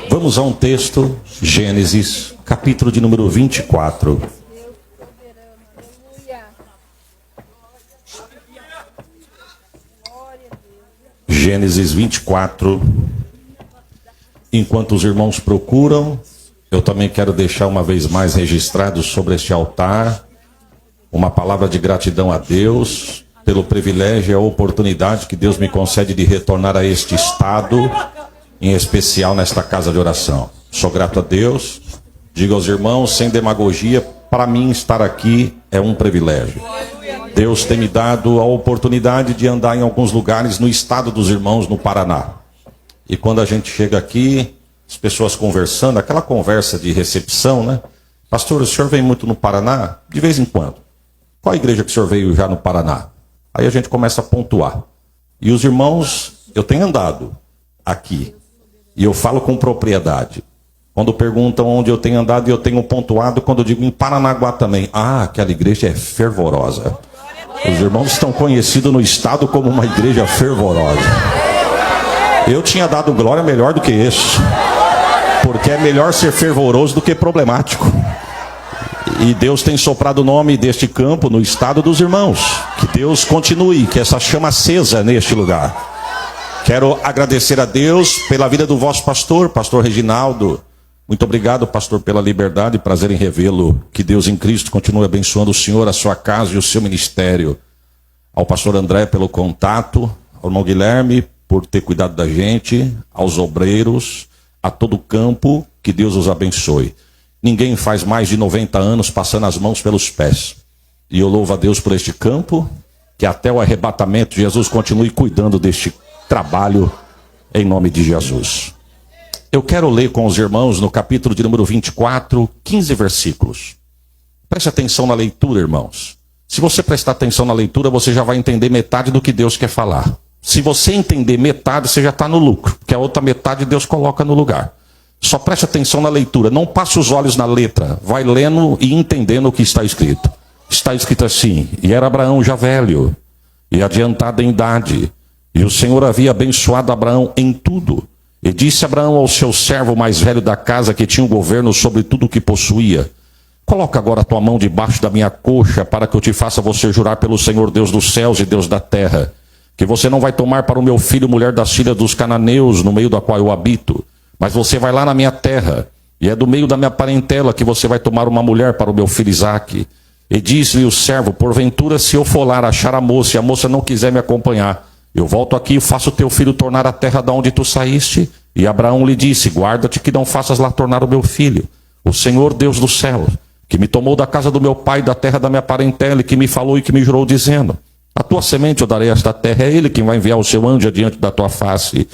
Vamos a um texto, Gênesis, capítulo de número 24. Gênesis 24. Enquanto os irmãos procuram, eu também quero deixar uma vez mais registrado sobre este altar uma palavra de gratidão a Deus pelo privilégio e a oportunidade que Deus me concede de retornar a este estado, em especial nesta casa de oração. Sou grato a Deus. Digo aos irmãos, sem demagogia, para mim estar aqui é um privilégio. Deus tem me dado a oportunidade de andar em alguns lugares no estado dos irmãos, no Paraná. E quando a gente chega aqui, as pessoas conversando, aquela conversa de recepção, né? Pastor, o senhor vem muito no Paraná? De vez em quando. Qual a igreja que o senhor veio já no Paraná? Aí a gente começa a pontuar. E os irmãos, eu tenho andado aqui. E eu falo com propriedade. Quando perguntam onde eu tenho andado, eu tenho pontuado. Quando eu digo em Paranaguá também. Ah, aquela igreja é fervorosa. Os irmãos estão conhecidos no estado como uma igreja fervorosa. Eu tinha dado glória melhor do que isso. Porque é melhor ser fervoroso do que problemático. E Deus tem soprado o nome deste campo no estado dos irmãos. Que Deus continue, que essa chama acesa neste lugar. Quero agradecer a Deus pela vida do vosso pastor, pastor Reginaldo. Muito obrigado, pastor, pela liberdade e prazer em revê-lo. Que Deus em Cristo continue abençoando o senhor, a sua casa e o seu ministério. Ao pastor André pelo contato, ao irmão Guilherme por ter cuidado da gente, aos obreiros, a todo o campo, que Deus os abençoe. Ninguém faz mais de 90 anos passando as mãos pelos pés. E eu louvo a Deus por este campo, que até o arrebatamento Jesus continue cuidando deste trabalho, em nome de Jesus. Eu quero ler com os irmãos no capítulo de número 24, 15 versículos. Preste atenção na leitura, irmãos. Se você prestar atenção na leitura, você já vai entender metade do que Deus quer falar. Se você entender metade, você já está no lucro, porque a outra metade Deus coloca no lugar. Só preste atenção na leitura, não passe os olhos na letra, vai lendo e entendendo o que está escrito. Está escrito assim: e era Abraão já velho e adiantado em idade, e o Senhor havia abençoado Abraão em tudo. E disse Abraão ao seu servo mais velho da casa, que tinha o governo sobre tudo o que possuía: coloca agora a tua mão debaixo da minha coxa, para que eu te faça você jurar pelo Senhor Deus dos céus e Deus da terra, que você não vai tomar para o meu filho mulher das filhas dos cananeus, no meio da qual eu habito, mas você vai lá na minha terra, e é do meio da minha parentela que você vai tomar uma mulher para o meu filho Isaque. E disse-lhe o servo: porventura, se eu for lá achar a moça, e a moça não quiser me acompanhar, eu volto aqui e faço teu filho tornar a terra da onde tu saíste? E Abraão lhe disse: guarda-te que não faças lá tornar o meu filho. O Senhor Deus do céu, que me tomou da casa do meu pai, da terra da minha parentela, e que me falou e que me jurou, dizendo: a tua semente eu darei esta terra, é ele quem vai enviar o seu anjo adiante da tua face,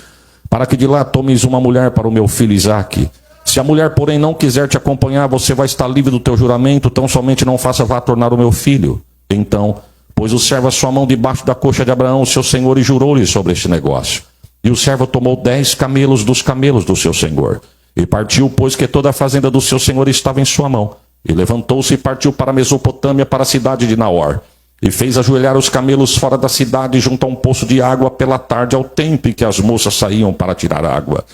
para que de lá tomes uma mulher para o meu filho Isaque. Se a mulher, porém, não quiser te acompanhar, você vai estar livre do teu juramento, tão somente não faças lá tornar o meu filho. Então, pôs o servo a sua mão debaixo da coxa de Abraão, seu senhor, e jurou-lhe sobre este negócio. E o servo tomou 10 camelos dos camelos do seu senhor, e partiu, pois que toda a fazenda do seu senhor estava em sua mão. E levantou-se e partiu para a Mesopotâmia, para a cidade de Naor. E fez ajoelhar os camelos fora da cidade, junto a um poço de água, pela tarde, ao tempo em que as moças saíam para tirar água.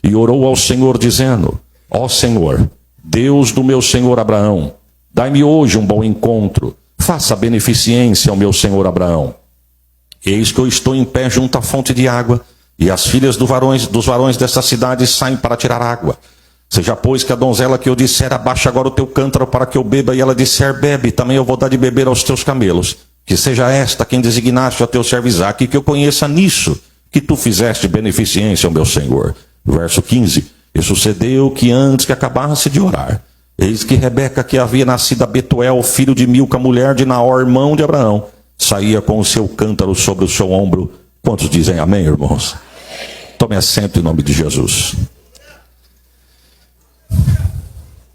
E orou ao Senhor, dizendo: ó Senhor, Deus do meu senhor Abraão, dai-me hoje um bom encontro, faça beneficência ao meu senhor Abraão. Eis que eu estou em pé junto à fonte de água, e as filhas dos varões desta cidade saem para tirar água. Seja, pois, que a donzela que eu disser: abaixa agora o teu cântaro para que eu beba, e ela disser: bebe, também eu vou dar de beber aos teus camelos. Que seja esta quem designaste a teu servo Isaque, e que eu conheça nisso que tu fizeste beneficência ao meu senhor. Verso 15. E sucedeu que antes que acabasse de orar, eis que Rebeca, que havia nascido a Betuel, filho de Milca, mulher de Naor, irmão de Abraão, saía com o seu cântaro sobre o seu ombro. Quantos dizem amém, irmãos? Tome assento em nome de Jesus.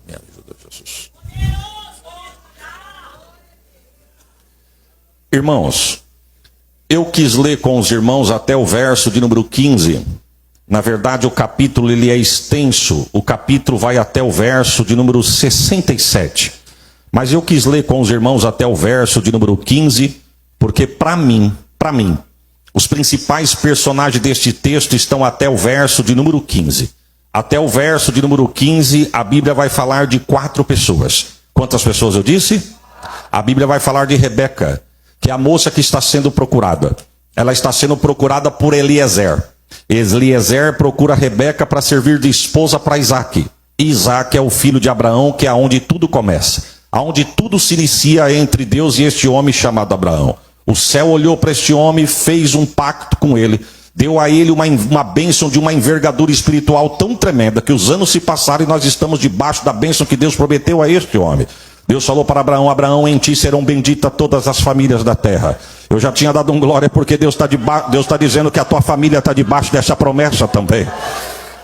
Me ajuda, Jesus. Irmãos, eu quis ler com os irmãos até o verso de número 15. Na verdade, o capítulo ele é extenso. O capítulo vai até o verso de número 67. Mas eu quis ler com os irmãos até o verso de número 15, porque para mim, Os principais personagens deste texto estão até o verso de número 15. Até o verso de número 15, a Bíblia vai falar de 4 pessoas. Quantas pessoas eu disse? A Bíblia vai falar de Rebeca, que é a moça que está sendo procurada. Ela está sendo procurada por Eliezer. Eliezer procura Rebeca para servir de esposa para Isaac. Isaac é o filho de Abraão, que é onde tudo começa. Aonde tudo se inicia entre Deus e este homem chamado Abraão. O céu olhou para este homem, fez um pacto com ele. Deu a ele uma bênção de uma envergadura espiritual tão tremenda que os anos se passaram e nós estamos debaixo da bênção que Deus prometeu a este homem. Deus falou para Abraão: Abraão, em ti serão benditas todas as famílias da terra. Eu já tinha dado glória porque Deus está dizendo que a tua família está debaixo dessa promessa também.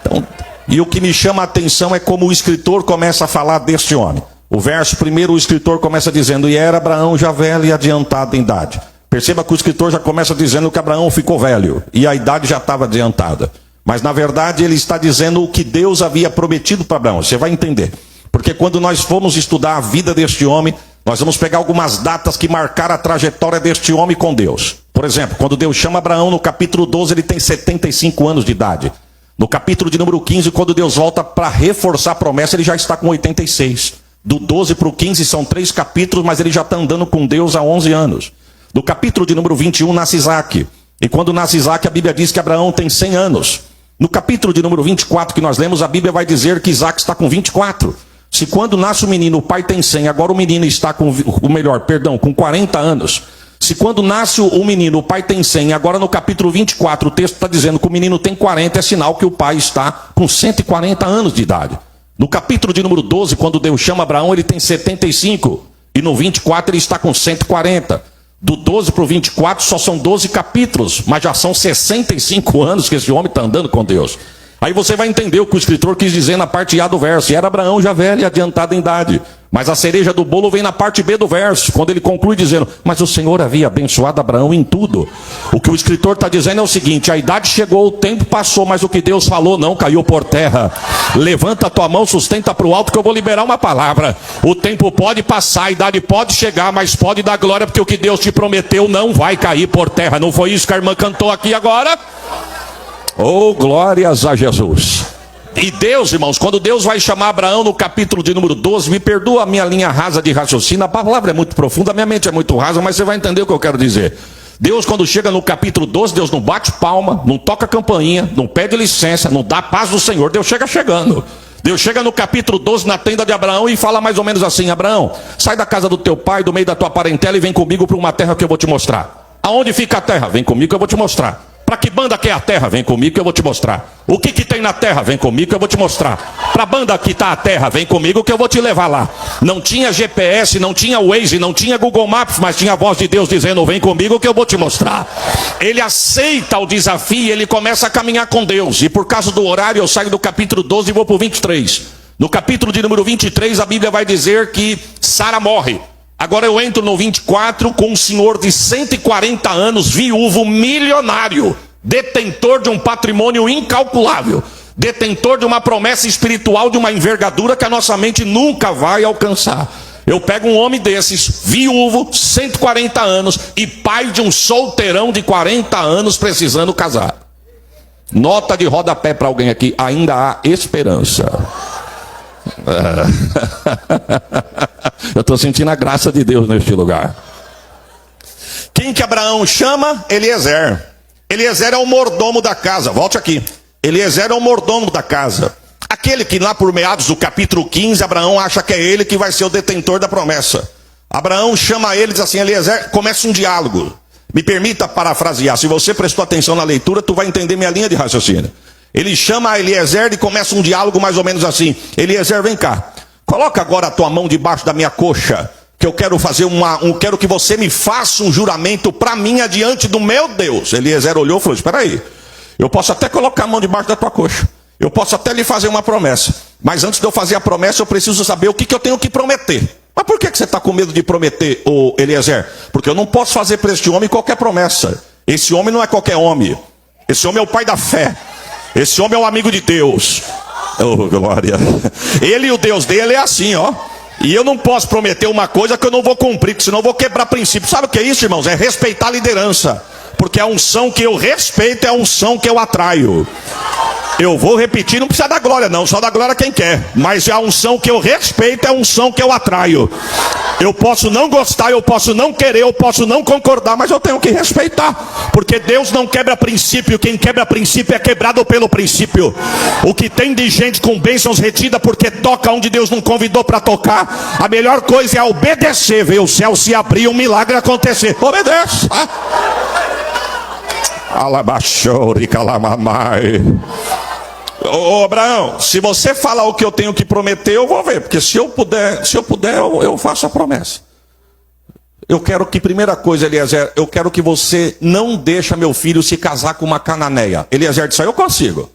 Então, e o que me chama a atenção é como o escritor começa a falar deste homem. O verso primeiro, o escritor começa dizendo: e era Abraão já velho e adiantado em idade. Perceba que o escritor já começa dizendo que Abraão ficou velho e a idade já estava adiantada. Mas na verdade ele está dizendo o que Deus havia prometido para Abraão. Você vai entender. Porque quando nós formos estudar a vida deste homem, nós vamos pegar algumas datas que marcaram a trajetória deste homem com Deus. Por exemplo, quando Deus chama Abraão no capítulo 12, ele tem 75 anos de idade. No capítulo de número 15, quando Deus volta para reforçar a promessa, ele já está com 86. Do 12 para o 15 são 3 capítulos, mas ele já está andando com Deus há 11 anos. Do capítulo de número 21 nasce Isaac. E quando nasce Isaac, a Bíblia diz que Abraão tem 100 anos. No capítulo de número 24 que nós lemos, a Bíblia vai dizer que Isaac está com 24. Se quando nasce o menino, o pai tem 100, agora o menino está com 40 anos. Se quando nasce o menino, o pai tem 100, agora no capítulo 24, o texto está dizendo que o menino tem 40, é sinal que o pai está com 140 anos de idade. No capítulo de número 12, quando Deus chama Abraão, ele tem 75. E no 24 ele está com 140. Do 12 para o 24 só são 12 capítulos, mas já são 65 anos que esse homem está andando com Deus. Aí você vai entender o que o escritor quis dizer na parte A do verso. E era Abraão já velho e adiantado em idade. Mas a cereja do bolo vem na parte B do verso, quando ele conclui dizendo: mas o Senhor havia abençoado Abraão em tudo. O que o escritor está dizendo é o seguinte: a idade chegou, o tempo passou, mas o que Deus falou não caiu por terra. Levanta a tua mão, sustenta para o alto que eu vou liberar uma palavra. O tempo pode passar, a idade pode chegar, mas pode dar glória, porque o que Deus te prometeu não vai cair por terra. Não foi isso que a irmã cantou aqui agora? Oh, glórias a Jesus. E Deus, irmãos, quando Deus vai chamar Abraão no capítulo de número 12, me perdoa a minha linha rasa de raciocínio, a palavra é muito profunda, a minha mente é muito rasa, mas você vai entender o que eu quero dizer. Deus, quando chega no capítulo 12, Deus não bate palma, não toca campainha, não pede licença, não dá a paz do Senhor. Deus chega chegando. Deus chega no capítulo 12 na tenda de Abraão e fala mais ou menos assim: Abraão, sai da casa do teu pai, do meio da tua parentela e vem comigo para uma terra que eu vou te mostrar. Aonde fica a terra? Vem comigo que eu vou te mostrar. Para que banda que é a terra? Vem comigo que eu vou te mostrar. O que tem na terra? Vem comigo que eu vou te mostrar. Para a banda que está a terra? Vem comigo que eu vou te levar lá. Não tinha GPS, não tinha Waze, não tinha Google Maps, mas tinha a voz de Deus dizendo: vem comigo que eu vou te mostrar. Ele aceita o desafio e ele começa a caminhar com Deus. E por causa do horário eu saio do capítulo 12 e vou para o 23. No capítulo de número 23 a Bíblia vai dizer que Sara morre. Agora eu entro no 24 com um senhor de 140 anos, viúvo, milionário, detentor de um patrimônio incalculável, detentor de uma promessa espiritual de uma envergadura que a nossa mente nunca vai alcançar. Eu pego um homem desses, viúvo, 140 anos, e pai de um solteirão de 40 anos precisando casar. Nota de rodapé para alguém aqui: ainda há esperança. Eu estou sentindo a graça de Deus neste lugar. Quem que Abraão chama? Eliezer. Eliezer é o mordomo da casa. Volte aqui. Eliezer é o mordomo da casa. Aquele que lá por meados do capítulo 15, Abraão acha que é ele que vai ser o detentor da promessa. Abraão chama ele e diz assim: Eliezer, começa um diálogo. Me permita parafrasear. Se você prestou atenção na leitura, tu vai entender minha linha de raciocínio. Ele chama Eliezer e começa um diálogo mais ou menos assim: Eliezer, vem cá. Coloca agora a tua mão debaixo da minha coxa, que eu quero fazer quero que você me faça um juramento para mim adiante do meu Deus. Eliezer olhou e falou: espera aí, eu posso até colocar a mão debaixo da tua coxa, eu posso até lhe fazer uma promessa, mas antes de eu fazer a promessa eu preciso saber o que eu tenho que prometer. Mas por que você está com medo de prometer, ô Eliezer? Porque eu não posso fazer para este homem qualquer promessa. Esse homem não é qualquer homem. Esse homem é o pai da fé. Esse homem é um amigo de Deus. Oh, glória. Ele e o Deus dele é assim, ó. E eu não posso prometer uma coisa que eu não vou cumprir, porque senão eu vou quebrar princípio. Sabe o que é isso, irmãos? É respeitar a liderança. Porque a unção que eu respeito é a unção que eu atraio. Eu vou repetir, não precisa da glória não, só da glória quem quer. Mas a unção que eu respeito é a unção que eu atraio. Eu posso não gostar, eu posso não querer, eu posso não concordar, mas eu tenho que respeitar. Porque Deus não quebra princípio, quem quebra princípio é quebrado pelo princípio. O que tem de gente com bênçãos retida porque toca onde Deus não convidou para tocar, a melhor coisa é obedecer, ver o céu se abrir e um milagre acontecer. Obedeça. Alabaxori, calamamai. Ô Abraão, se você falar o que eu tenho que prometer, eu vou ver, porque se eu puder, eu faço a promessa. Eu quero que, primeira coisa, Eliezer, eu quero que você não deixe meu filho se casar com uma cananeia. Eliezer disse, eu consigo.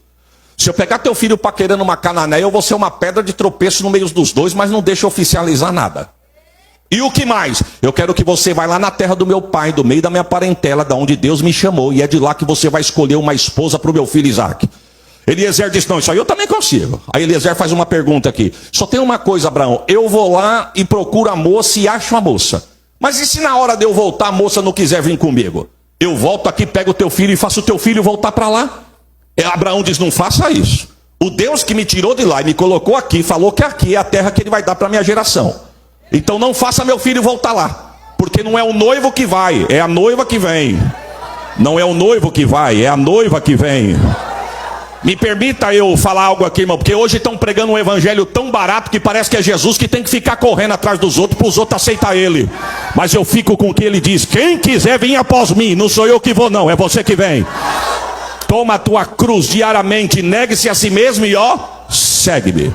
Se eu pegar teu filho paquerando uma cananeia, eu vou ser uma pedra de tropeço no meio dos dois, mas não deixa oficializar nada. E o que mais? Eu quero que você vá lá na terra do meu pai, do meio da minha parentela, da onde Deus me chamou, e é de lá que você vai escolher uma esposa para o meu filho Isaac. Eliezer disse, não, isso aí eu também consigo. Aí Eliezer faz uma pergunta aqui. Só tem uma coisa, Abraão, eu vou lá e procuro a moça e acho a moça. Mas e se na hora de eu voltar a moça não quiser vir comigo? Eu volto aqui, pego o teu filho e faço o teu filho voltar para lá? Abraão diz, não faça isso. O Deus que me tirou de lá e me colocou aqui, falou que aqui é a terra que ele vai dar para a minha geração. Então não faça meu filho voltar lá. Porque não é o noivo que vai, é a noiva que vem. Não é o noivo que vai, é a noiva que vem. Me permita eu falar algo aqui, irmão, porque hoje estão pregando um evangelho tão barato que parece que é Jesus que tem que ficar correndo atrás dos outros para os outros aceitar ele. Mas eu fico com o que ele diz, quem quiser vir após mim, não sou eu que vou não, é você que vem. Toma a tua cruz diariamente, negue-se a si mesmo e segue-me.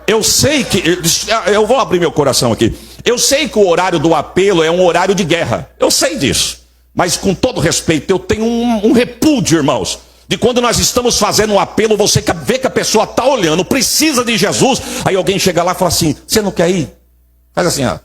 Eu sei que, eu vou abrir meu coração aqui, eu sei que o horário do apelo é um horário de guerra, eu sei disso. Mas com todo respeito, eu tenho um repúdio, irmãos, de quando nós estamos fazendo um apelo, você vê que a pessoa está olhando, precisa de Jesus, aí alguém chega lá e fala assim, você não quer ir? Faz assim, ó.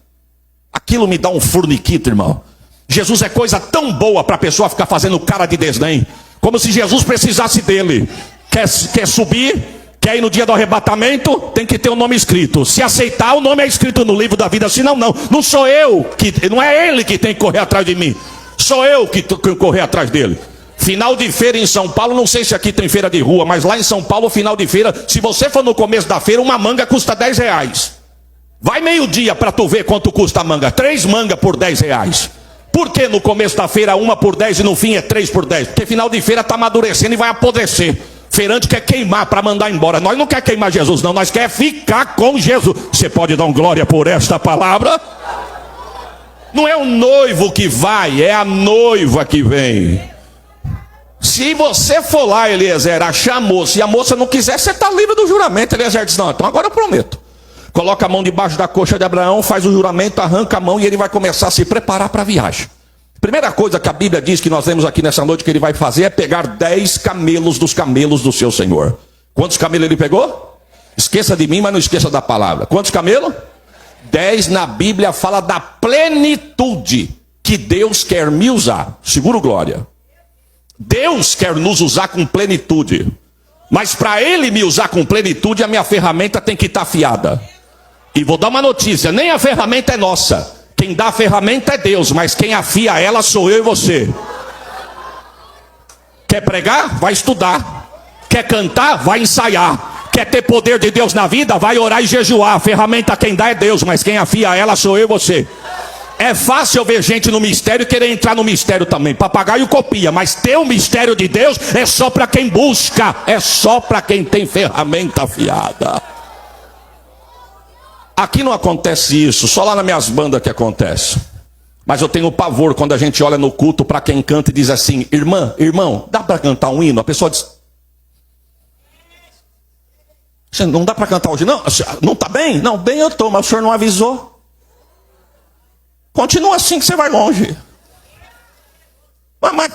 Aquilo me dá um furniquito, irmão. Jesus é coisa tão boa para a pessoa ficar fazendo cara de desdém, como se Jesus precisasse dele. Quer subir? Quer ir no dia do arrebatamento? Tem que ter o nome escrito. Se aceitar, o nome é escrito no livro da vida, senão não. Não sou eu, não é ele que tem que correr atrás de mim. Sou eu que tenho que correr atrás dele. Final de feira em São Paulo, não sei se aqui tem feira de rua, mas lá em São Paulo, final de feira, se você for no começo da feira, uma manga custa R$10. Vai meio-dia para tu ver quanto custa a manga. 3 mangas por R$10. Por que no começo da feira uma por 10 e no fim é 3 por 10? Porque final de feira está amadurecendo e vai apodrecer. Feirante quer queimar para mandar embora. Nós não quer queimar Jesus, não. Nós quer ficar com Jesus. Você pode dar um glória por esta palavra? Não é o noivo que vai, é a noiva que vem. Se você for lá, Eliezer, achar a moça, e a moça não quiser, você está livre do juramento. Eliezer diz, não, então agora eu prometo. Coloca a mão debaixo da coxa de Abraão, faz o juramento, arranca a mão e ele vai começar a se preparar para a viagem. Primeira coisa que a Bíblia diz que nós vemos aqui nessa noite que ele vai fazer é pegar 10 camelos dos camelos do seu Senhor. Quantos camelos ele pegou? Esqueça de mim, mas não esqueça da palavra. Quantos camelos? 10 na Bíblia fala da plenitude que Deus quer me usar. Seguro glória. Deus quer nos usar com plenitude. Mas para ele me usar com plenitude, a minha ferramenta tem que estar afiada. E vou dar uma notícia, nem a ferramenta é nossa. Quem dá a ferramenta é Deus, mas quem afia ela sou eu e você. Quer pregar? Vai estudar. Quer cantar? Vai ensaiar. Quer ter poder de Deus na vida? Vai orar e jejuar. A ferramenta quem dá é Deus, mas quem afia ela sou eu e você. É fácil eu ver gente no mistério e querer entrar no mistério também. Papagaio copia, mas ter o mistério de Deus é só para quem busca. É só para quem tem ferramenta afiada. Aqui não acontece isso, só lá nas minhas bandas que acontece. Mas eu tenho pavor quando a gente olha no culto para quem canta e diz assim, irmã, irmão, dá para cantar um hino? A pessoa diz, não dá para cantar hoje? Não, não está bem? Não, bem eu estou, mas o senhor não avisou. Continua assim que você vai longe. Mas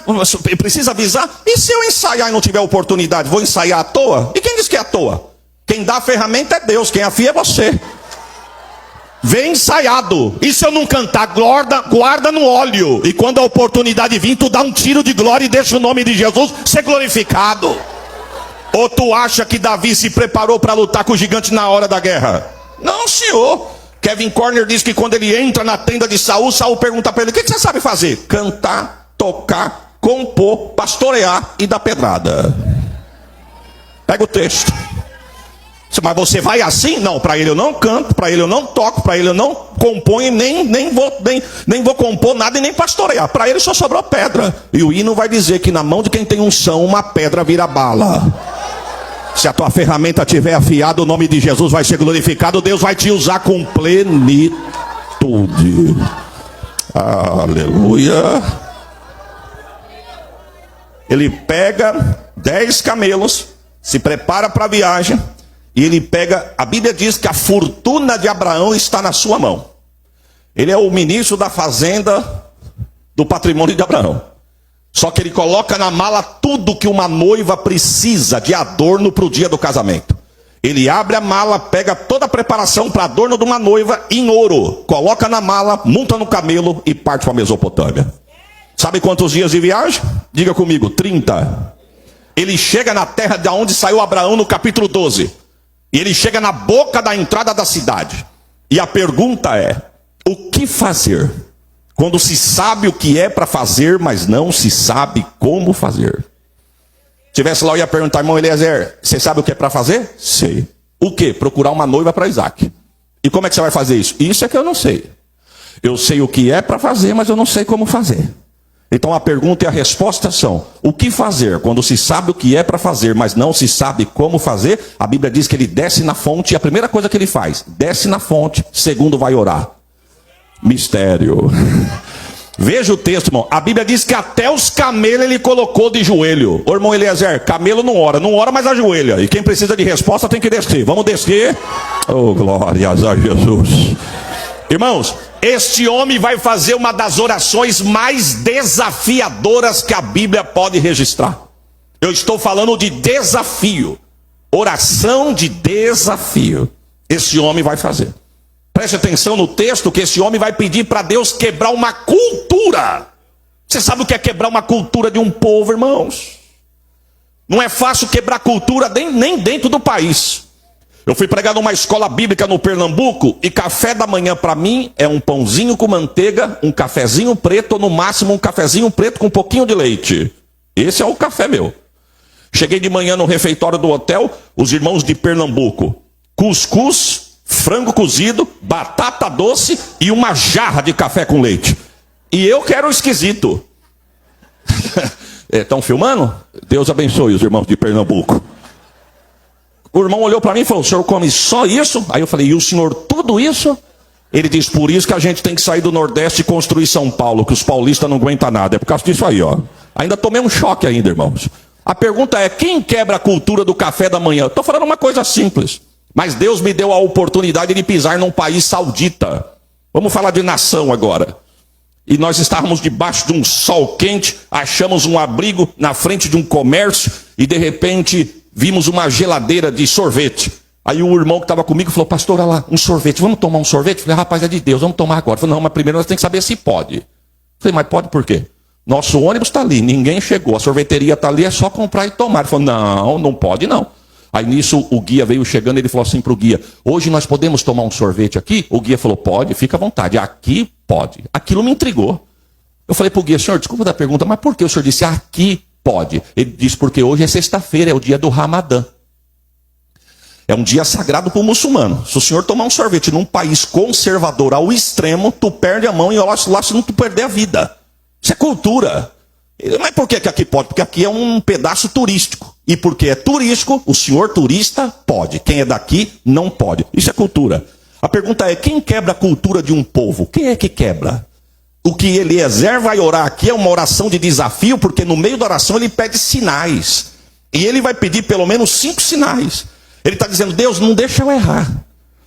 precisa avisar? E se eu ensaiar e não tiver oportunidade? Vou ensaiar à toa? E quem diz que é à toa? Quem dá a ferramenta é Deus, quem afia é você. Vem ensaiado. E se eu não cantar, guarda no óleo. E quando a oportunidade vir, tu dá um tiro de glória e deixa o nome de Jesus ser glorificado. Ou tu acha que Davi se preparou para lutar com o gigante na hora da guerra? Não, senhor. Kevin Corner diz que quando ele entra na tenda de Saul, Saul pergunta para ele, o que você sabe fazer? Cantar, tocar compor, pastorear e dar pedrada. Pega o texto. Mas você vai assim? Não, para ele eu não canto, para ele eu não toco, para ele eu não componho, nem vou compor nada e nem pastorear. Para ele só sobrou pedra. E o hino vai dizer que na mão de quem tem unção, uma pedra vira bala. Se a tua ferramenta estiver afiada, o nome de Jesus vai ser glorificado. Deus vai te usar com plenitude. Aleluia. Ele pega 10 camelos, se prepara para a viagem. E ele pega, a Bíblia diz que a fortuna de Abraão está na sua mão. Ele é o ministro da fazenda do patrimônio de Abraão. Só que ele coloca na mala tudo que uma noiva precisa de adorno para o dia do casamento. Ele abre a mala, pega toda a preparação para adorno de uma noiva em ouro. Coloca na mala, monta no camelo e parte para a Mesopotâmia. Sabe quantos dias de viagem? Diga comigo, 30. Ele chega na terra de onde saiu Abraão no capítulo 12. E ele chega na boca da entrada da cidade. E a pergunta é: o que fazer? Quando se sabe o que é para fazer, mas não se sabe como fazer. Se tivesse lá, eu ia perguntar, irmão Eliezer, você sabe o que é para fazer? Sei. O que? Procurar uma noiva para Isaac. E como é que você vai fazer isso? Isso é que eu não sei. Eu sei o que é para fazer, mas eu não sei como fazer. Então a pergunta e a resposta são: o que fazer quando se sabe o que é para fazer, mas não se sabe como fazer? A Bíblia diz que ele desce na fonte, e a primeira coisa que ele faz, desce na fonte, segundo vai orar. Mistério. Veja o texto, irmão. A Bíblia diz que até os camelos ele colocou de joelho. Ô irmão Eliezer, camelo não ora, mas ajoelha. E quem precisa de resposta tem que descer. Vamos descer. Oh, glórias a Jesus. Irmãos, este homem vai fazer uma das orações mais desafiadoras que a Bíblia pode registrar. Eu estou falando de desafio. Oração de desafio. Esse homem vai fazer. Preste atenção no texto que esse homem vai pedir para Deus quebrar uma cultura. Você sabe o que é quebrar uma cultura de um povo, irmãos? Não é fácil quebrar cultura nem dentro do país. Eu fui pregar numa escola bíblica no Pernambuco, e café da manhã para mim é um pãozinho com manteiga, um cafezinho preto, ou no máximo um cafezinho preto com um pouquinho de leite. Esse é o café meu. Cheguei de manhã no refeitório do hotel, os irmãos de Pernambuco, cuscuz, frango cozido, batata doce e uma jarra de café com leite. E eu que era o esquisito. Estão filmando? Deus abençoe os irmãos de Pernambuco. O irmão olhou para mim e falou: o senhor come só isso? Aí eu falei: e o senhor tudo isso? Ele diz: por isso que a gente tem que sair do Nordeste e construir São Paulo, que os paulistas não aguentam nada. É por causa disso aí, ó. Ainda tomei um choque ainda, irmãos. A pergunta é: quem quebra a cultura do café da manhã? Estou falando uma coisa simples, mas Deus me deu a oportunidade de pisar num país saudita. Vamos falar de nação agora. E nós estávamos debaixo de um sol quente, achamos um abrigo na frente de um comércio, e de repente vimos uma geladeira de sorvete. Aí o irmão que estava comigo falou: pastor, olha lá, um sorvete, vamos tomar um sorvete? Eu falei: rapaz, é de Deus, vamos tomar agora. Eu falei: não, mas primeiro nós temos que saber se pode. Eu falei: mas pode por quê? Nosso ônibus está ali, ninguém chegou, a sorveteria está ali, é só comprar e tomar. Ele falou: não, não pode não. Aí nisso o guia veio chegando, ele falou assim para o guia: hoje nós podemos tomar um sorvete aqui? O guia falou: pode, fica à vontade. Aqui pode. Aquilo me intrigou. Eu falei para o guia: senhor, desculpa da pergunta, mas por que o senhor disse aqui pode? Ele disse: porque hoje é sexta-feira, é o dia do Ramadã. É um dia sagrado para o muçulmano. Se o senhor tomar um sorvete num país conservador ao extremo, tu perde a mão e lá se não tu perder a vida. Isso é cultura. Mas por que aqui pode? Porque aqui é um pedaço turístico. E porque é turístico, o senhor turista pode. Quem é daqui não pode. Isso é cultura. A pergunta é: quem quebra a cultura de um povo? Quem é que quebra? O que Eliezer vai orar aqui é uma oração de desafio, porque no meio da oração ele pede sinais. E ele vai pedir pelo menos 5 sinais. Ele está dizendo: Deus, não deixa eu errar.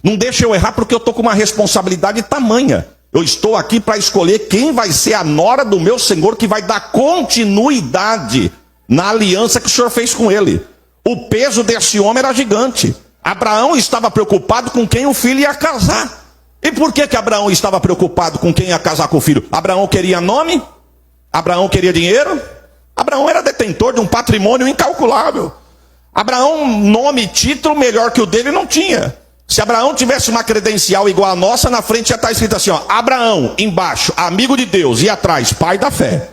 Não deixa eu errar porque eu estou com uma responsabilidade tamanha. Eu estou aqui para escolher quem vai ser a nora do meu Senhor, que vai dar continuidade na aliança que o Senhor fez com ele. O peso desse homem era gigante. Abraão estava preocupado com quem o filho ia casar. E por que Abraão estava preocupado com quem ia casar com o filho? Abraão queria nome? Abraão queria dinheiro? Abraão era detentor de um patrimônio incalculável. Abraão, nome e título melhor que o dele não tinha. Se Abraão tivesse uma credencial igual a nossa, na frente já está escrito assim, ó: Abraão, embaixo, amigo de Deus, e atrás, pai da fé.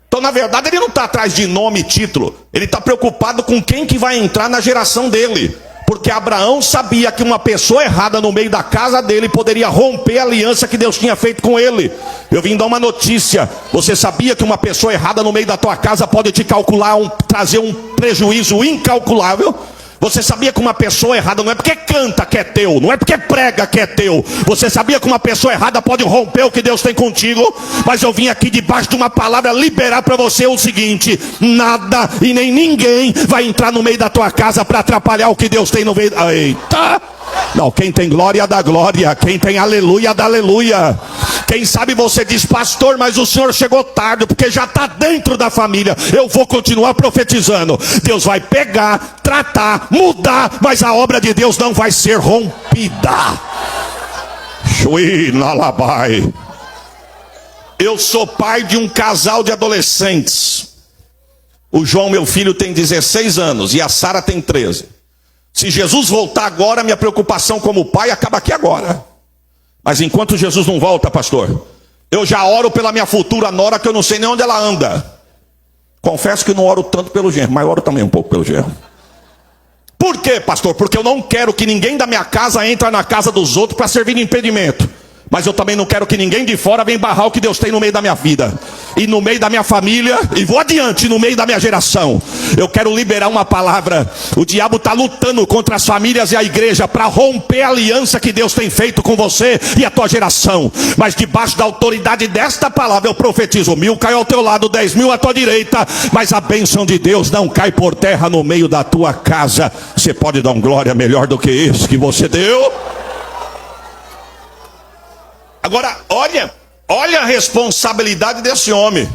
Então, na verdade, ele não está atrás de nome e título. Ele está preocupado com quem que vai entrar na geração dele. Porque Abraão sabia que uma pessoa errada no meio da casa dele poderia romper a aliança que Deus tinha feito com ele. Eu vim dar uma notícia. Você sabia que uma pessoa errada no meio da tua casa pode te trazer um prejuízo incalculável? Você sabia que uma pessoa errada não é porque canta que é teu, não é porque prega que é teu. Você sabia que uma pessoa errada pode romper o que Deus tem contigo? Mas eu vim aqui debaixo de uma palavra liberar para você o seguinte: nada e nem ninguém vai entrar no meio da tua casa para atrapalhar o que Deus tem no meio. Eita! Não, quem tem glória dá glória, quem tem aleluia dá aleluia. Quem sabe você diz: pastor, mas o senhor chegou tarde, porque já está dentro da família. Eu vou continuar profetizando. Deus vai pegar, tratar, mudar, mas a obra de Deus não vai ser rompida. Chui nalabai. Eu sou pai de um casal de adolescentes. O João, meu filho, tem 16 anos e a Sara tem 13. Se Jesus voltar agora, minha preocupação como pai acaba aqui agora. Mas enquanto Jesus não volta, pastor, eu já oro pela minha futura nora, que eu não sei nem onde ela anda. Confesso que não oro tanto pelo genro, mas oro também um pouco pelo genro. Por quê, pastor? Porque eu não quero que ninguém da minha casa entre na casa dos outros para servir de impedimento. Mas eu também não quero que ninguém de fora venha barrar o que Deus tem no meio da minha vida. E no meio da minha família. E vou adiante, no meio da minha geração. Eu quero liberar uma palavra. O diabo está lutando contra as famílias e a igreja para romper a aliança que Deus tem feito com você e a tua geração. Mas debaixo da autoridade desta palavra eu profetizo: 1000 cai ao teu lado, 10.000 à tua direita. Mas a bênção de Deus não cai por terra no meio da tua casa. Você pode dar um glória melhor do que esse que você deu? Agora, olha a responsabilidade desse homem.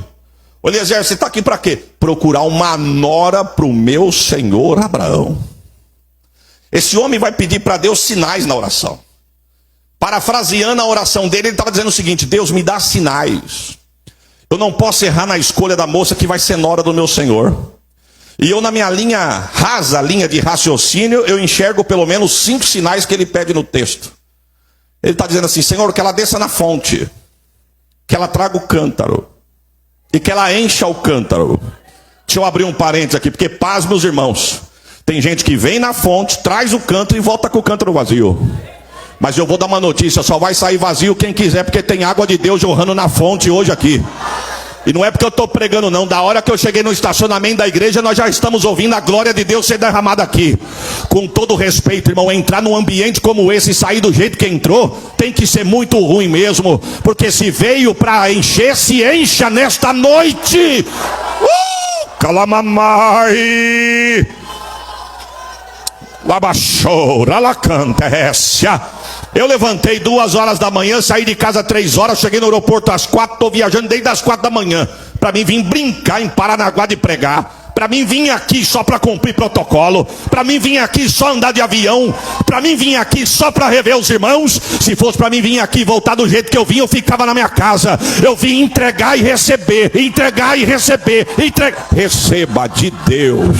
Ô Eliezer, você está aqui para quê? Procurar uma nora para o meu senhor Abraão. Esse homem vai pedir para Deus sinais na oração. Parafraseando a oração dele, ele estava dizendo o seguinte: Deus, me dá sinais. Eu não posso errar na escolha da moça que vai ser nora do meu senhor. E eu, na minha linha rasa, linha de raciocínio, eu enxergo pelo menos 5 sinais que ele pede no texto. Ele está dizendo assim: Senhor, que ela desça na fonte, que ela traga o cântaro e que ela encha o cântaro. Deixa eu abrir um parênteses aqui, porque paz, meus irmãos, tem gente que vem na fonte, traz o cântaro e volta com o cântaro vazio. Mas eu vou dar uma notícia: só vai sair vazio quem quiser, porque tem água de Deus jorrando na fonte hoje aqui. E não é porque eu estou pregando não. Da hora que eu cheguei no estacionamento da igreja, nós já estamos ouvindo a glória de Deus ser derramada aqui. Com todo respeito, irmão, entrar num ambiente como esse e sair do jeito que entrou, tem que ser muito ruim mesmo. Porque se veio para encher, se encha nesta noite. Calamamai Labachora, Lacanta, Récia. Eu levantei 2 horas da manhã, saí de casa 3 horas, cheguei no aeroporto às 4, estou viajando desde as 4 da manhã. Para mim vir brincar em Paranaguá de pregar. Para mim vir aqui só para cumprir protocolo. Para mim vir aqui só andar de avião. Para mim vir aqui só para rever os irmãos. Se fosse para mim vir aqui e voltar do jeito que eu vim, eu ficava na minha casa. Eu vim entregar e receber. Entregar e receber. Receba de Deus.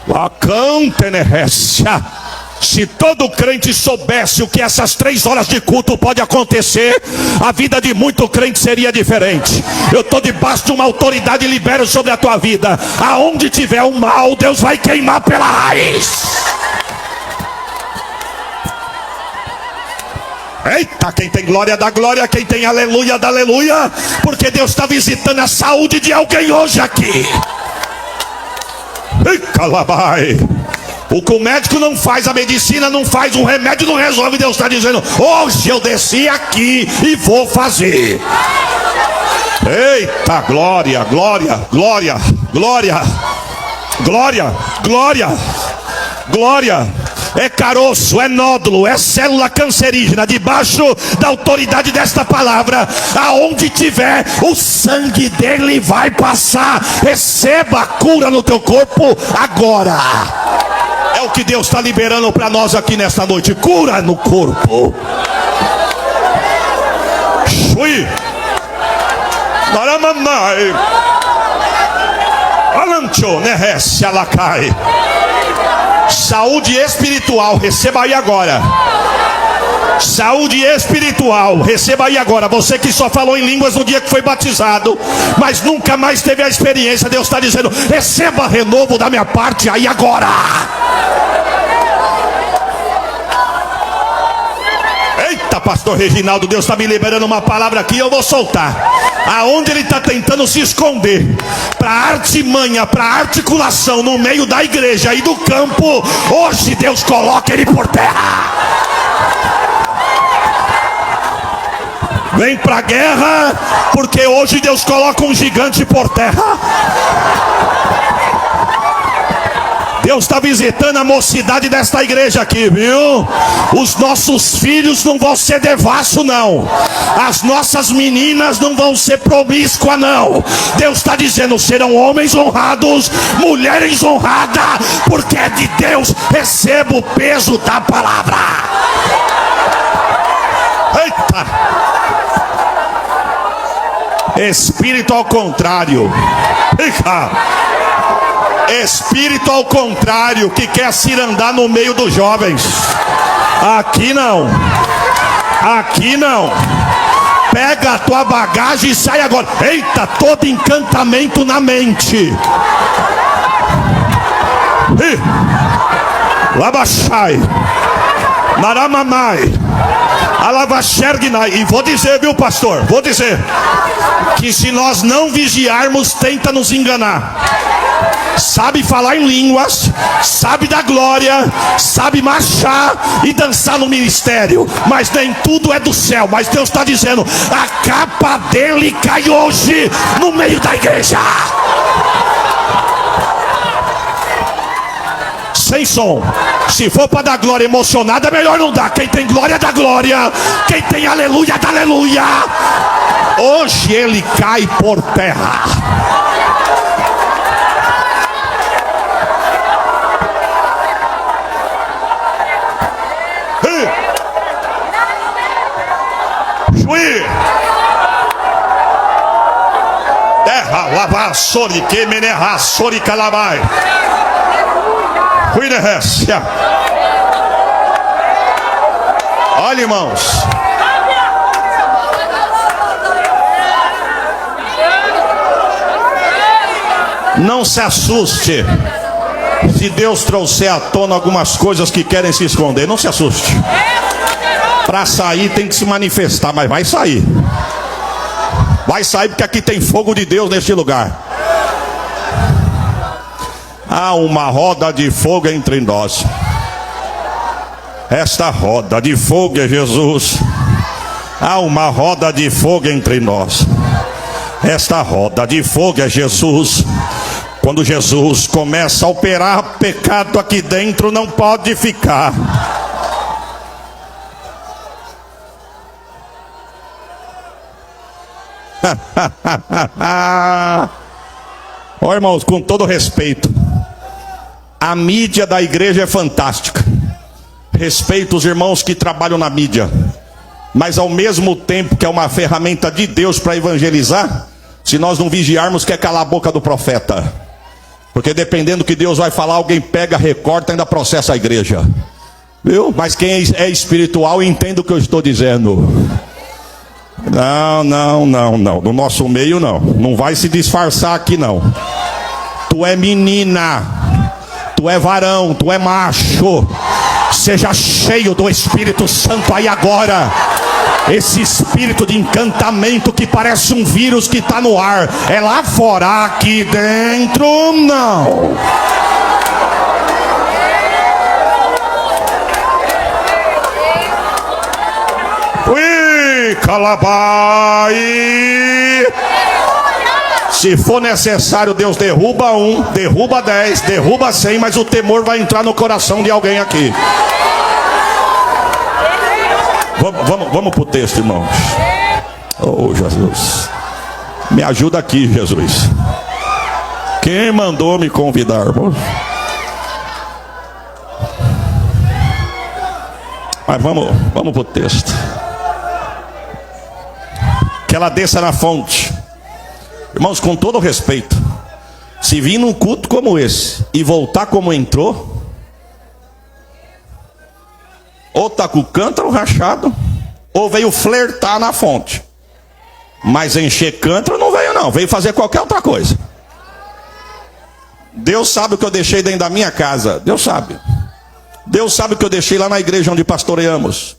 Lacante, Récia. Se todo crente soubesse o que essas 3 horas de culto pode acontecer, a vida de muito crente seria diferente. Eu estou debaixo de uma autoridade e libero sobre a tua vida. Aonde tiver o mal, Deus vai queimar pela raiz. Eita, quem tem glória dá glória, quem tem aleluia dá aleluia. Porque Deus está visitando a saúde de alguém hoje aqui. Calabai. O que o médico não faz, a medicina não faz, um remédio não resolve. Deus está dizendo: hoje eu desci aqui e vou fazer. Eita, glória, glória, glória, glória, glória, glória, glória. É caroço, é nódulo, é célula cancerígena. Debaixo da autoridade desta palavra, aonde tiver, o sangue dele vai passar. Receba a cura no teu corpo agora. É o que Deus está liberando para nós aqui nesta noite. Cura no corpo. Shui. Naramamai. Alancho, Neresse, Alacai. Saúde espiritual, receba aí agora. Saúde espiritual. Receba aí agora. Você que só falou em línguas no dia que foi batizado, mas nunca mais teve a experiência. Deus está dizendo: receba renovo da minha parte aí agora. Eita, pastor Reginaldo, Deus está me liberando uma palavra aqui, eu vou soltar. Aonde ele está tentando se esconder, para artimanha, para articulação no meio da igreja e do campo, hoje Deus coloca ele por terra. Vem pra guerra, porque hoje Deus coloca um gigante por terra. Deus está visitando a mocidade desta igreja aqui, viu? Os nossos filhos não vão ser devasso, não. As nossas meninas não vão ser promíscuas, não. Deus está dizendo: serão homens honrados, mulheres honradas, porque é de Deus. Receba o peso da palavra. Eita! Espírito ao contrário. Espírito ao contrário, que quer cirandar no meio dos jovens. Aqui não. Aqui não. Pega a tua bagagem e sai agora. Eita, todo encantamento na mente. Labachai. Maramamai. Alavaxergnai. E vou dizer, viu, pastor? Vou dizer que se nós não vigiarmos, tenta nos enganar. Sabe falar em línguas, sabe da glória, sabe marchar e dançar no ministério, mas nem tudo é do céu. Mas Deus está dizendo: a capa dele cai hoje no meio da igreja. Sem som. Se for para dar glória emocionada, melhor não dar. Quem tem glória dá glória, quem tem aleluia dá aleluia. Hoje ele cai por terra. Terra lava sori que menerra sori calabai. Cuida-se. Olha, irmãos. Não se assuste se Deus trouxer à tona algumas coisas que querem se esconder. Não se assuste. Para sair tem que se manifestar, mas vai sair. Vai sair, porque aqui tem fogo de Deus neste lugar. Há uma roda de fogo entre nós. Esta roda de fogo é Jesus. Há uma roda de fogo entre nós. Esta roda de fogo é Jesus. Quando Jesus começa a operar pecado aqui dentro, não pode ficar. Ó, irmãos, com todo respeito, a mídia da igreja é fantástica. Respeito os irmãos que trabalham na mídia, mas ao mesmo tempo que é uma ferramenta de Deus para evangelizar, se nós não vigiarmos, quer calar a boca do profeta. Porque dependendo do que Deus vai falar, alguém pega, recorta e ainda processa a igreja. Viu? Mas quem é espiritual entende o que eu estou dizendo. Não. No nosso meio não. Não vai se disfarçar aqui não. Tu é menina. Tu é varão. Tu é macho. Seja cheio do Espírito Santo aí agora. Esse espírito de encantamento que parece um vírus que está no ar. É lá fora, aqui dentro não. Calabai. Se for necessário, Deus derruba 1, derruba 10, derruba 100, mas o temor vai entrar no coração de alguém aqui. Vamos para o texto, irmãos. Oh, Jesus, me ajuda aqui, Jesus. Quem mandou me convidar, irmão? Mas vamos para o texto. Que ela desça na fonte. Irmãos, com todo respeito, se vir num culto como esse e voltar como entrou, Ou tá com o cântaro rachado, ou veio flertar na fonte. Mas encher cântaro não veio não, veio fazer qualquer outra coisa. Deus sabe o que eu deixei dentro da minha casa. Deus sabe. Deus sabe o que eu deixei lá na igreja onde pastoreamos.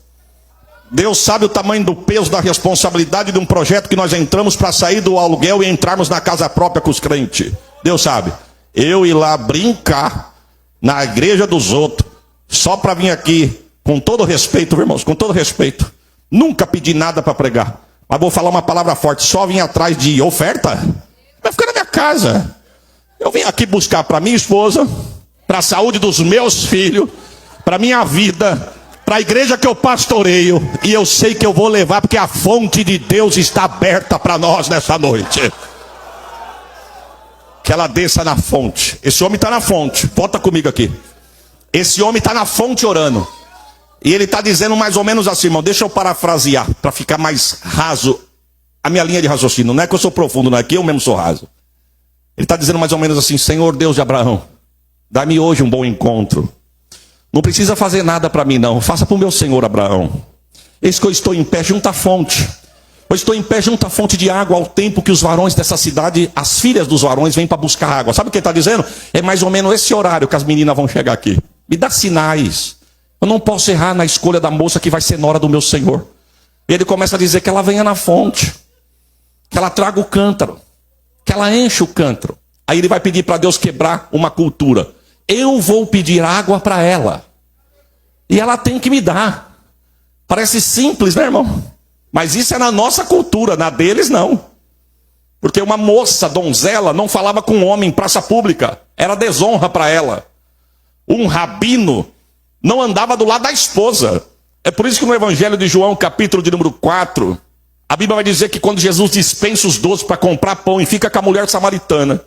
Deus sabe o tamanho do peso da responsabilidade de um projeto que nós entramos para sair do aluguel e entrarmos na casa própria com os crentes. Deus sabe. Eu ir lá brincar na igreja dos outros, só para vir aqui, com todo respeito, irmãos, com todo respeito. Nunca pedi nada para pregar. Mas vou falar uma palavra forte, só vim atrás de oferta. Vai ficar na minha casa. Eu vim aqui buscar para minha esposa, para a saúde dos meus filhos, para minha vida, para a igreja que eu pastoreio. E eu sei que eu vou levar, porque a fonte de Deus está aberta para nós nessa noite. Que ela desça na fonte. Esse homem está na fonte, volta comigo aqui. Esse homem está na fonte orando. E ele está dizendo mais ou menos assim, irmão. Deixa eu parafrasear, para ficar mais raso a minha linha de raciocínio. Não é que eu sou profundo, não é que eu mesmo sou raso. Ele está dizendo mais ou menos assim: Senhor Deus de Abraão, dá-me hoje um bom encontro. Não precisa fazer nada para mim não, faça para o meu Senhor Abraão. Eis que eu estou em pé junto à fonte. Eu estou em pé junto à fonte de água, ao tempo que os varões dessa cidade, as filhas dos varões, vêm para buscar água. Sabe o que ele está dizendo? É mais ou menos esse horário que as meninas vão chegar aqui. Me dá sinais. Eu não posso errar na escolha da moça que vai ser nora do meu Senhor. E ele começa a dizer que ela venha na fonte, que ela traga o cântaro, que ela enche o cântaro. Aí ele vai pedir para Deus quebrar uma cultura. Eu vou pedir água para ela, e ela tem que me dar. Parece simples, né, irmão? Mas isso é na nossa cultura, na deles não. Porque uma moça, donzela, não falava com um homem em praça pública. Era desonra para ela. Um rabino não andava do lado da esposa. É por isso que no Evangelho de João, capítulo de número 4, a Bíblia vai dizer que quando Jesus dispensa os 12 para comprar pão e fica com a mulher samaritana,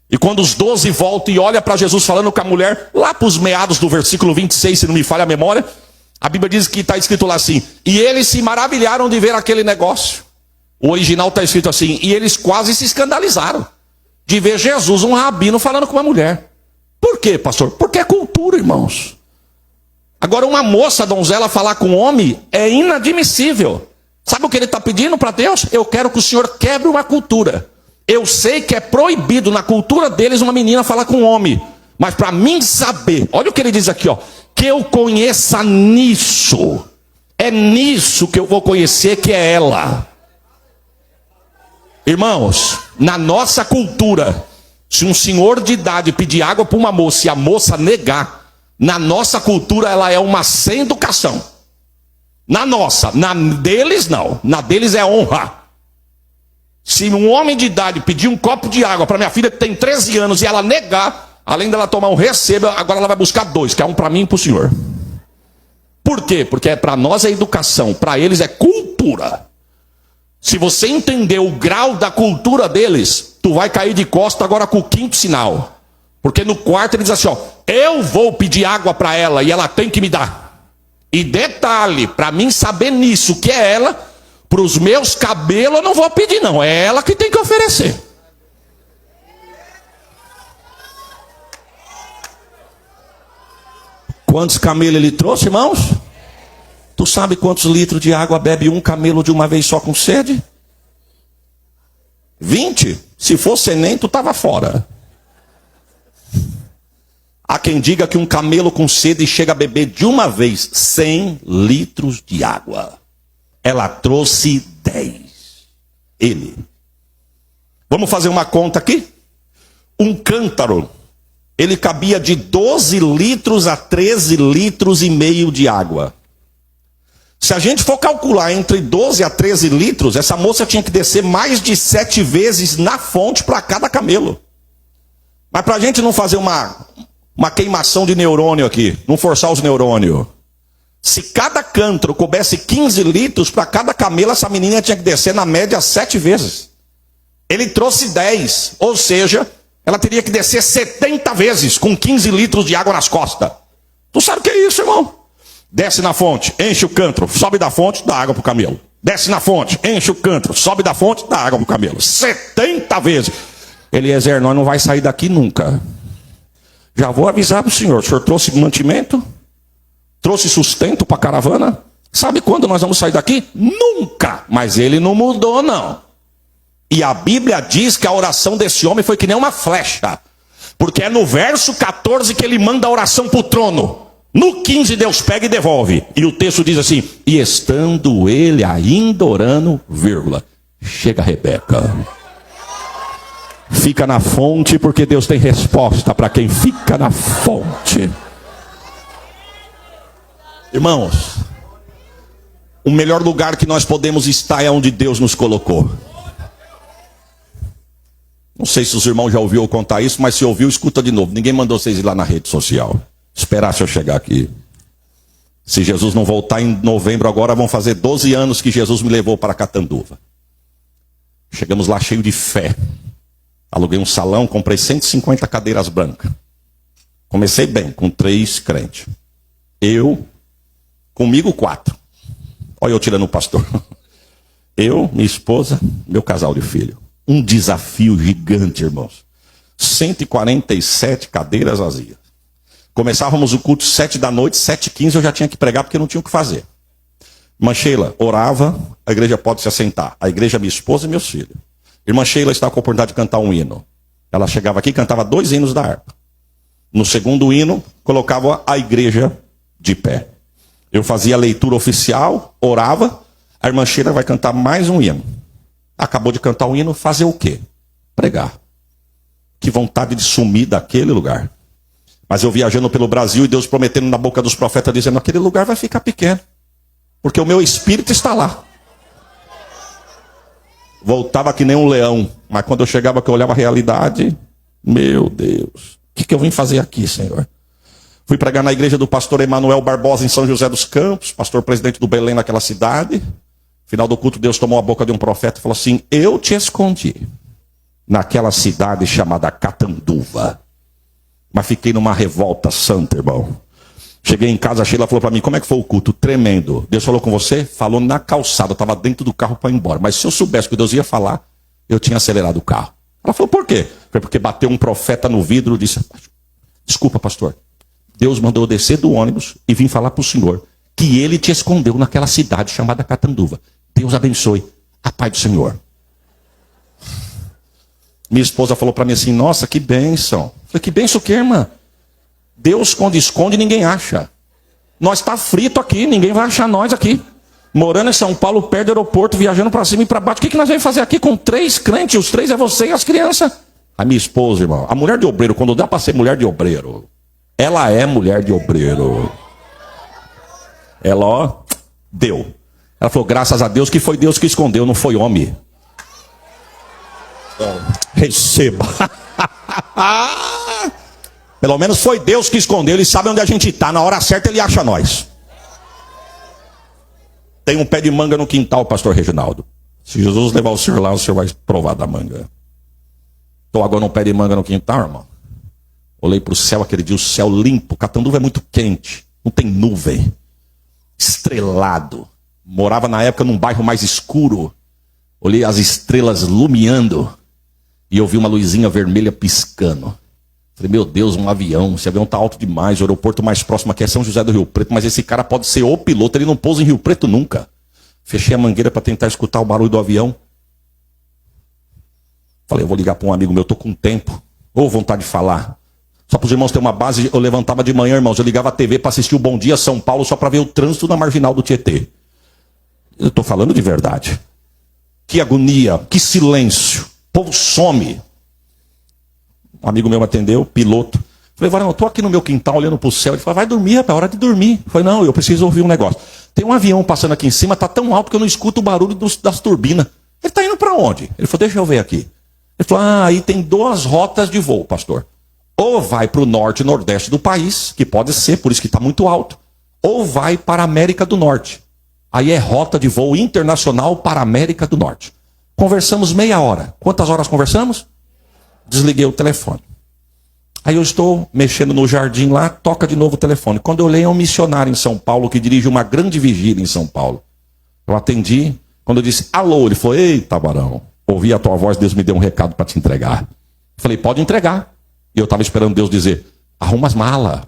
e quando os 12 voltam e olham para Jesus falando com a mulher, lá para os meados do versículo 26, se não me falha a memória, a Bíblia diz que está escrito lá assim: e eles se maravilharam de ver aquele negócio. O original está escrito assim: e eles quase se escandalizaram de ver Jesus, um rabino, falando com uma mulher. Por quê, pastor? Porque é cultura, irmãos. Agora, uma moça donzela falar com um homem é inadmissível. Sabe o que ele está pedindo para Deus? Eu quero que o Senhor quebre uma cultura. Eu sei que é proibido na cultura deles uma menina falar com um homem. Mas para mim saber, olha o que ele diz aqui, ó, que eu conheça nisso. É nisso que eu vou conhecer que é ela. Irmãos, na nossa cultura, se um senhor de idade pedir água para uma moça e a moça negar, na nossa cultura ela é uma sem educação. Na nossa, na deles não. Na deles é honra. Se um homem de idade pedir um copo de água para minha filha que tem 13 anos e ela negar, além dela tomar um receba, agora ela vai buscar 2, que é um para mim e para o senhor. Por quê? Porque para nós é educação, para eles é cultura. Se você entender o grau da cultura deles, tu vai cair de costa agora com o 5º sinal. Porque no 4º ele diz assim, ó, eu vou pedir água para ela e ela tem que me dar. E detalhe, para mim saber nisso que é ela, para os meus cabelos eu não vou pedir não, é ela que tem que oferecer. Quantos camelos ele trouxe, irmãos? Tu sabe quantos litros de água bebe um camelo de uma vez só com sede? 20? Se fosse nem, tu estava fora. Há quem diga que um camelo com sede chega a beber de uma vez 100 litros de água. Ela trouxe 10. Ele. Vamos fazer uma conta aqui? Um cântaro, ele cabia de 12 litros a 13 litros e meio de água. Se a gente for calcular entre 12 a 13 litros, essa moça tinha que descer mais de 7 vezes na fonte para cada camelo. Mas para a gente não fazer uma queimação de neurônio aqui, não forçar os neurônios. Se cada cântaro coubesse 15 litros para cada camelo, essa menina tinha que descer na média 7 vezes. Ele trouxe 10, ou seja, ela teria que descer 70 vezes com 15 litros de água nas costas. Tu sabe o que é isso, irmão? Desce na fonte, enche o cântaro, sobe da fonte, dá água para o camelo. Desce na fonte, enche o cântaro, sobe da fonte, dá água para o camelo. 70 vezes. Eliezer, nós não vai sair daqui nunca. Já vou avisar para o senhor trouxe mantimento? Trouxe sustento para a caravana. Sabe quando nós vamos sair daqui? Nunca. Mas ele não mudou, não. E a Bíblia diz que a oração desse homem foi que nem uma flecha. Porque é no verso 14 que ele manda a oração para o trono. No 15 Deus pega e devolve. E o texto diz assim: e estando ele ainda orando, vírgula, chega Rebeca. Fica na fonte, porque Deus tem resposta para quem fica na fonte. Irmãos, o melhor lugar que nós podemos estar é onde Deus nos colocou. Não sei se os irmãos já ouviram eu contar isso, mas se ouviu, escuta de novo. Ninguém mandou vocês ir lá na rede social. Esperar se eu chegar aqui. Se Jesus não voltar em novembro agora, vão fazer 12 anos que Jesus me levou para Catanduva. Chegamos lá cheio de fé. Aluguei um salão, comprei 150 cadeiras brancas. Comecei bem, com 3 crentes. Comigo 4. Olha eu tirando o pastor. Eu, minha esposa, meu casal de filho. Um desafio gigante, irmãos. 147 cadeiras vazias. Começávamos o culto 7 da noite, 7h15 eu já tinha que pregar porque não tinha o que fazer. Irmã Sheila orava, a igreja pode se assentar. A igreja, minha esposa e meus filhos. Irmã Sheila estava com a oportunidade de cantar um hino. Ela chegava aqui e cantava 2 hinos da harpa. No segundo hino, colocava a igreja de pé. Eu fazia a leitura oficial, orava. A irmã Sheila vai cantar mais um hino. Acabou de cantar um hino, fazer o quê? Pregar. Que vontade de sumir daquele lugar. Mas eu viajando pelo Brasil e Deus prometendo na boca dos profetas, dizendo: aquele lugar vai ficar pequeno. Porque o meu espírito está lá. Voltava que nem um leão. Mas quando eu chegava que eu olhava a realidade, meu Deus, o que eu vim fazer aqui, Senhor? Fui pregar na igreja do pastor Emanuel Barbosa em São José dos Campos, pastor presidente do Belém naquela cidade. Final do culto, Deus tomou a boca de um profeta e falou assim: eu te escondi naquela cidade chamada Catanduva. Mas fiquei numa revolta santa, irmão. Cheguei em casa, a Sheila falou para mim: como é que foi o culto? Tremendo. Deus falou com você? Falou na calçada, eu estava dentro do carro para ir embora. Mas se eu soubesse que Deus ia falar, eu tinha acelerado o carro. Ela falou: por quê? Foi porque bateu um profeta no vidro e disse: desculpa, pastor. Deus mandou eu descer do ônibus e vim falar para o senhor que ele te escondeu naquela cidade chamada Catanduva. Deus abençoe. A paz do Senhor. Minha esposa falou para mim assim: nossa, que bênção. Eu falei: que bênção o quê, irmã? Deus quando esconde, ninguém acha. Nós está frito aqui, ninguém vai achar nós aqui. Morando em São Paulo, perto do aeroporto, viajando para cima e para baixo. O que nós vamos fazer aqui com 3 crentes? Os 3 é você e as crianças. A minha esposa, irmão, a mulher de obreiro, quando dá para ser mulher de obreiro, ela é mulher de obreiro. Ela, ó, deu. Ela falou: graças a Deus que foi Deus que escondeu, não foi homem. Receba. Pelo menos foi Deus que escondeu. Ele sabe onde a gente está. Na hora certa ele acha nós. Tem um pé de manga no quintal, pastor Reginaldo. Se Jesus levar o senhor lá, o senhor vai provar da manga. Estou agora num pé de manga no quintal, irmão. Olhei para o céu aquele dia, o céu limpo. Catanduva é muito quente. Não tem nuvem. Estrelado. Morava na época num bairro mais escuro. Olhei as estrelas lumiando. E eu vi uma luzinha vermelha piscando. Falei: meu Deus, um avião. Esse avião está alto demais. O aeroporto mais próximo aqui é São José do Rio Preto. Mas esse cara pode ser o piloto. Ele não pousa em Rio Preto nunca. Fechei a mangueira para tentar escutar o barulho do avião. Falei: eu vou ligar para um amigo meu. Estou com tempo. Ou vontade de falar. Só para os irmãos terem uma base, eu levantava de manhã, irmãos. Eu ligava a TV para assistir o Bom Dia São Paulo só para ver o trânsito na marginal do Tietê. Eu estou falando de verdade. Que agonia, que silêncio. O povo some. Um amigo meu me atendeu, piloto. Falei: Varão, eu estou aqui no meu quintal olhando para o céu. Ele falou: vai dormir, rapaz, é hora de dormir. Eu falei: não, eu preciso ouvir um negócio. Tem um avião passando aqui em cima, está tão alto que eu não escuto o barulho das turbinas. Ele está indo para onde? Ele falou: deixa eu ver aqui. Ele falou: aí tem 2 rotas de voo, pastor. Ou vai para o norte e nordeste do país, que pode ser, por isso que está muito alto. Ou vai para a América do Norte. Aí é rota de voo internacional para a América do Norte. Conversamos meia hora. Quantas horas conversamos? Desliguei o telefone. Aí eu estou mexendo no jardim lá, toca de novo o telefone. Quando eu olhei, é um missionário em São Paulo que dirige uma grande vigília em São Paulo. Eu atendi. Quando eu disse alô, ele falou: eita, Barão, ouvi a tua voz, Deus me deu um recado para te entregar. Eu falei: pode entregar. E eu estava esperando Deus dizer: arruma as malas.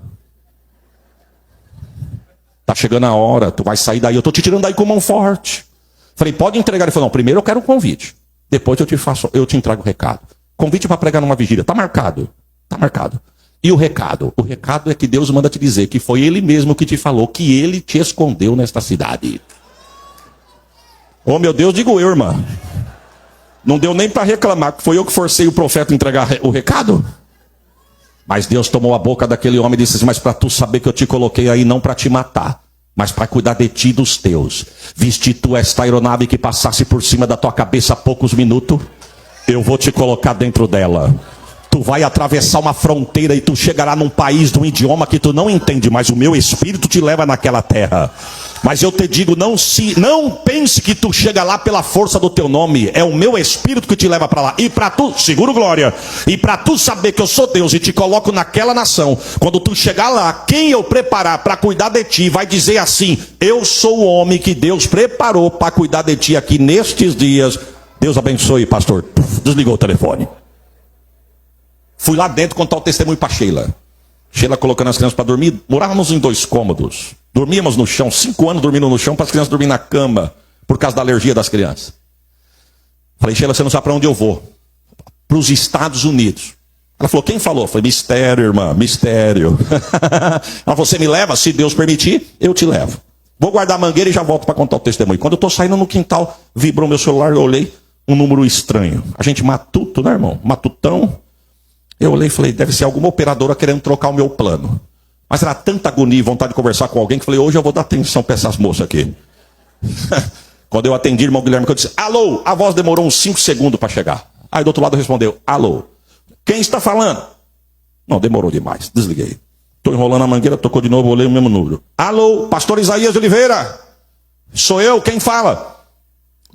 Tá chegando a hora, tu vai sair daí, eu tô te tirando daí com mão forte. Falei, pode entregar. Ele falou, não, primeiro eu quero um convite. Depois eu te entrego o recado. Convite para pregar numa vigília. Tá marcado. Tá marcado. E o recado? O recado é que Deus manda te dizer que foi Ele mesmo que te falou, que Ele te escondeu nesta cidade. Oh, meu Deus, digo eu, irmã. Não deu nem para reclamar, foi eu que forcei o profeta a entregar o recado. Mas Deus tomou a boca daquele homem e disse assim, mas para tu saber que eu te coloquei aí não para te matar, mas para cuidar de ti e dos teus. Viste tu esta aeronave que passasse por cima da tua cabeça há poucos minutos? Eu vou te colocar dentro dela. Tu vai atravessar uma fronteira e tu chegará num país de um idioma que tu não entende, mas o meu espírito te leva naquela terra. Mas eu te digo, não pense que tu chega lá pela força do teu nome. É o meu espírito que te leva para lá. E para tu, seguro glória, e para tu saber que eu sou Deus e te coloco naquela nação, quando tu chegar lá, quem eu preparar para cuidar de ti, vai dizer assim, eu sou o homem que Deus preparou para cuidar de ti aqui nestes dias. Deus abençoe, pastor. Desligou o telefone. Fui lá dentro contar o testemunho para Sheila. Sheila colocando as crianças para dormir. Morávamos em 2 cômodos. Dormíamos no chão, 5 anos dormindo no chão para as crianças dormirem na cama, por causa da alergia das crianças. Falei, Sheila, você não sabe para onde eu vou? Para os Estados Unidos. Ela falou, quem falou? Eu falei, mistério, irmã, mistério. Ela falou, você me leva? Se Deus permitir, eu te levo. Vou guardar a mangueira e já volto para contar o testemunho. Quando eu estou saindo no quintal, vibrou meu celular, eu olhei um número estranho. A gente matuto, né, irmão? Matutão. Eu olhei e falei, deve ser alguma operadora querendo trocar o meu plano. Mas era tanta agonia e vontade de conversar com alguém que falei, hoje eu vou dar atenção para essas moças aqui. Quando eu atendi, irmão Guilherme, eu disse, alô, a voz demorou uns 5 segundos para chegar. Aí do outro lado respondeu, alô, quem está falando? Não, demorou demais, desliguei. Estou enrolando a mangueira, tocou de novo, olhei o mesmo número. Alô, pastor Isaías de Oliveira, sou eu, quem fala?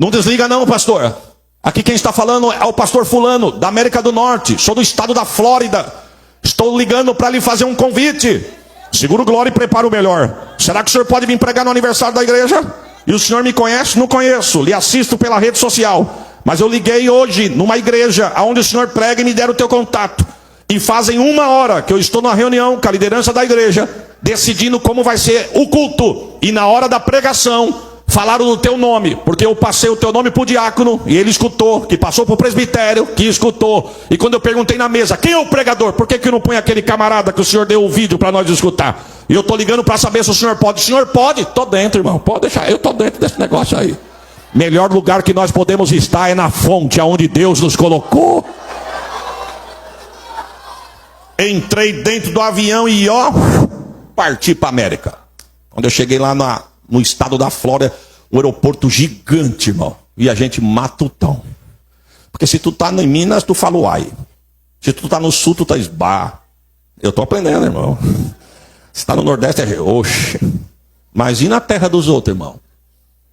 Não desliga não, pastor. Aqui quem está falando é o pastor fulano, da América do Norte. Sou do estado da Flórida. Estou ligando para lhe fazer um convite. Seguro glória e preparo o melhor. Será que o senhor pode vir pregar no aniversário da igreja? E o senhor me conhece? Não conheço. Lhe assisto pela rede social. Mas eu liguei hoje numa igreja onde o senhor prega e me deram o teu contato. E fazem 1 hora que eu estou na reunião com a liderança da igreja, decidindo como vai ser o culto. E na hora da pregação, falaram do teu nome, porque eu passei o teu nome para o diácono, e ele escutou, que passou para o presbitério, que escutou. E quando eu perguntei na mesa, quem é o pregador? Por que não põe aquele camarada que o senhor deu o vídeo para nós escutar? E eu estou ligando para saber se o senhor pode. O senhor pode? Estou dentro, irmão, pode deixar, eu estou dentro desse negócio aí. Melhor lugar que nós podemos estar é na fonte, aonde Deus nos colocou. Entrei dentro do avião e parti para a América. Quando eu cheguei lá no estado da Flórida, um aeroporto gigante, irmão. E a gente matutão. Porque se tu tá em Minas, tu fala uai. Se tu tá no sul, tu tá esbar. Eu tô aprendendo, irmão. Se tá no Nordeste, é oxe. Mas e na terra dos outros, irmão?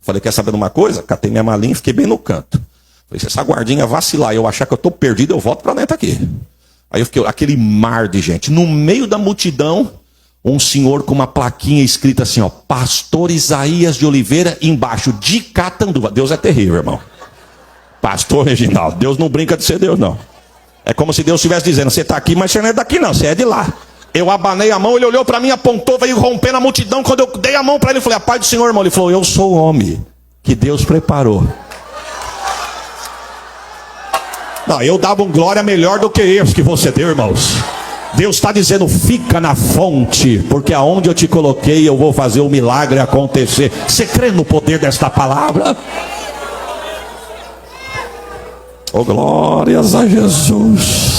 Falei, quer saber de uma coisa? Catei minha malinha e fiquei bem no canto. Falei, se essa guardinha vacilar e eu achar que eu tô perdido, eu volto pra dentro aqui. Aí eu fiquei, aquele mar de gente. No meio da multidão, um senhor com uma plaquinha escrita assim, pastor Isaías de Oliveira, embaixo, de Catanduva. Deus é terrível, irmão. Pastor Reginaldo, Deus não brinca de ser Deus, não. É como se Deus estivesse dizendo, você está aqui, mas você não é daqui não, você é de lá. Eu abanei a mão, ele olhou para mim, apontou, veio rompendo a multidão. Quando eu dei a mão para ele, eu falei, a paz do Senhor, irmão. Ele falou, eu sou o homem que Deus preparou. Não, eu dava um glória melhor do que esse que você deu, irmãos. Deus está dizendo, fica na fonte, porque aonde eu te coloquei, eu vou fazer o milagre acontecer. Você crê no poder desta palavra? Oh, glórias a Jesus.